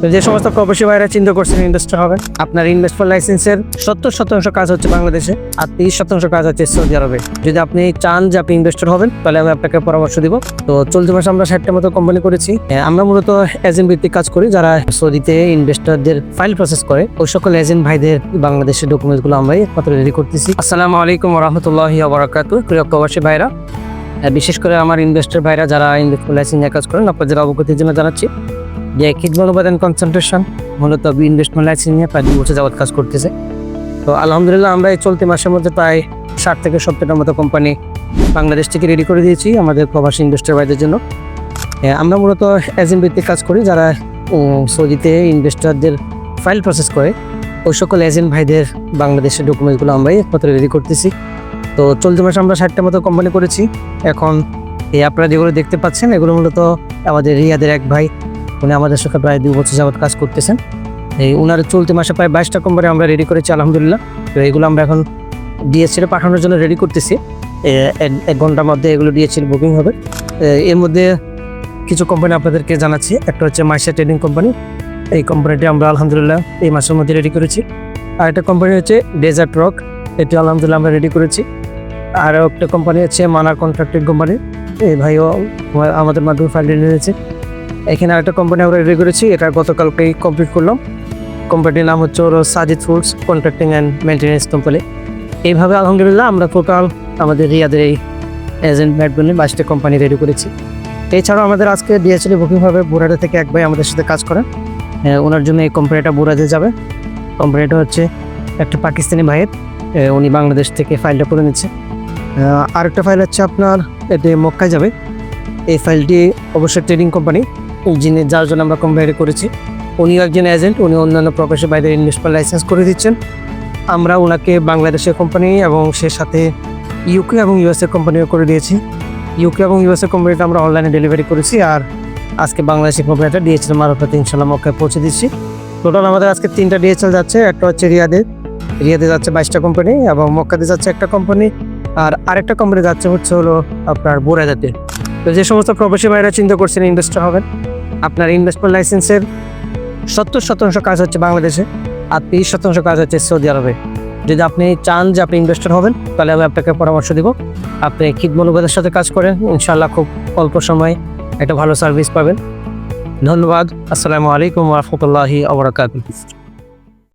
তো যে সমস্ত প্রবাসী ভাইরা চিন্তা করছেন ইনভেস্টর হবেন, আপনার ইনভেস্টমেন্ট লাইসেন্সের 70% কাজ হচ্ছে বাংলাদেশে আর 30% কাজ হচ্ছে সৌদি আরবে। যদি আপনি চান যে আপনি ইনভেস্টর হবেন তাহলে আমি আপনাকে পরামর্শ দিব। তো চলতি মাসে আমরা 60টার মতো কোম্পানি করেছি। আমরা মূলত এজেন্ট ভিত্তিক কাজ করি, যারা সৌদিতে ইনভেস্টরদের ফাইল প্রসেস করে ওই সকল এজেন্ট ভাইদের বাংলাদেশের ডকুমেন্টগুলো আমরা একমাত্র রেডি করতেছি। আসসালামু আলাইকুম ওয়া রাহমাতুল্লাহি ওয়া বারাকাতুহু। প্রিয় প্রবাসী ভাইরা, বিশেষ করে আমার ইনভেস্টর ভাইরা যারা ইনভেস্টমেন্ট লাইসেন্সে কাজ করেন, আপনাদের অবগতির জন্য জানাচ্ছি যে খিদমত উপাদান কনসেন্ট্রেশন মূলত ইনভেস্টমেন্ট লাইসেন্স নিয়ে প্রায় 2 বছর যাবত কাজ করতেছে। তো আলহামদুলিল্লাহ আমরা এই চলতি মাসের মধ্যে প্রায় 60 থেকে 70টার মতো কোম্পানি বাংলাদেশ থেকে রেডি করে দিয়েছি আমাদের প্রবাসী ইনভেস্টর ভাইদের জন্য। আমরা মূলত এজেন্ট ভিত্তিক কাজ করি, যারা সৌদিতে ইনভেস্টরদের ফাইল প্রসেস করে ওই সকল এজেন্ট ভাইদের বাংলাদেশের ডকুমেন্টগুলো আমরাই একমাত্র রেডি করতেছি। তো চলতি মাসে আমরা 60টার মতো কোম্পানি করেছি। এখন আপনারা যেগুলো দেখতে পাচ্ছেন এগুলো মূলত আমাদের রিয়াদের এক ভাই, উনি আমাদের সাথে প্রায় 2 বছর যাবত কাজ করতেছেন। ওনার চলতি মাসে প্রায় 22টা কোম্পানি আমরা রেডি করেছি আলহামদুলিল্লাহ। তো এগুলো আমরা এখন ডিএসএল পাঠানোর জন্য রেডি করতেছি। 1 ঘন্টার মধ্যে এগুলো ডিএসএল বুকিং হবে। এর মধ্যে কিছু কোম্পানি আপনাদেরকে জানাচ্ছি। একটা হচ্ছে মাইশা ট্রেডিং কোম্পানি, এই কোম্পানিটি আমরা আলহামদুলিল্লাহ এই মাসের মধ্যে রেডি করেছি। আর একটা কোম্পানি হচ্ছে ডেজার্ট রক, এটি আলহামদুলিল্লাহ আমরা রেডি করেছি। আর একটা কোম্পানি হচ্ছে মানা কন্ট্রাক্টিং কোম্পানি, এই ভাইও আমাদের মাধ্যমে ফাইল নিয়েছে। এখানে আরেকটা কোম্পানি আমরা রেডি করেছি, এটা গতকালকেই কমপ্লিট করলাম। কোম্পানির নাম হচ্ছে Sajid foods contracting and maintenance company. এইভাবে আলহামদুলিল্লাহ আমরা টোটাল আমাদের রিয়াদের এই এজেন্ট ম্যাটগুলি 22টা কোম্পানি রেডি করেছি। এছাড়াও আমাদের আজকে ডিএসএল বুকিং হবে বুরাডা থেকে এক ভাই আমাদের সাথে কাজ করেন, ওনার জন্য এই কোম্পানিটা বুরাডে যাবে। কোম্পানিটা হচ্ছে একটা পাকিস্তানি ভাইয়ের, উনি বাংলাদেশ থেকে ফাইলটা করে নিচ্ছে। আরেকটা ফাইল হচ্ছে আপনার এটি মক্কায় যাবে। এই ফাইলটি অবশ্যই ট্রেডিং কোম্পানি, যার জন্য আমরা কোম্পানি করেছি। উনিও একজন এজেন্ট, উনি অন্যান্য প্রবাসী বাইরে ইনভেস্টমেন্ট লাইসেন্স করে দিচ্ছেন। আমরা ওনাকে বাংলাদেশের কোম্পানি এবং সে সাথে ইউকে এবং ইউএসএ কোম্পানিও করে দিয়েছি। ইউকে এবং ইউএসএ কোম্পানিটা আমরা অনলাইনে ডেলিভারি করেছি, আর আজকে বাংলাদেশের কোম্পানিটা ডিএচএল মারফতে ইনশাল্লাহ মক্কায় পৌঁছে দিচ্ছি। টোটাল আমাদের আজকে 3টা ডিএচএল যাচ্ছে। একটা হচ্ছে রিয়াদে যাচ্ছে 22টা কোম্পানি, এবং মক্কাতে যাচ্ছে একটা কোম্পানি, আর আরেকটা কোম্পানি যাচ্ছে হচ্ছে হলো আপনার বুরাদাতে। তো যে সমস্ত প্রবাসী ভাইরা চিন্তা করছেন ইনভেস্টর হবেন, আপনার ইনভেস্টমেন্ট লাইসেন্সের 70% কাজ হচ্ছে বাংলাদেশে আর 30% কাজ হচ্ছে সৌদি আরবে। যদি আপনি চান যে আপনি ইনভেস্টর হবেন তাহলে আমি আপনাকে পরামর্শ দিব। আপনি খিদমত উপাদানের সাথে কাজ করেন, ইনশাআল্লাহ খুব অল্প সময়ে একটা ভালো সার্ভিস পাবেন। ধন্যবাদ। আসসালামু আলাইকুম ওয়া রাহমাতুল্লাহি ওয়া বারাকাতুহু।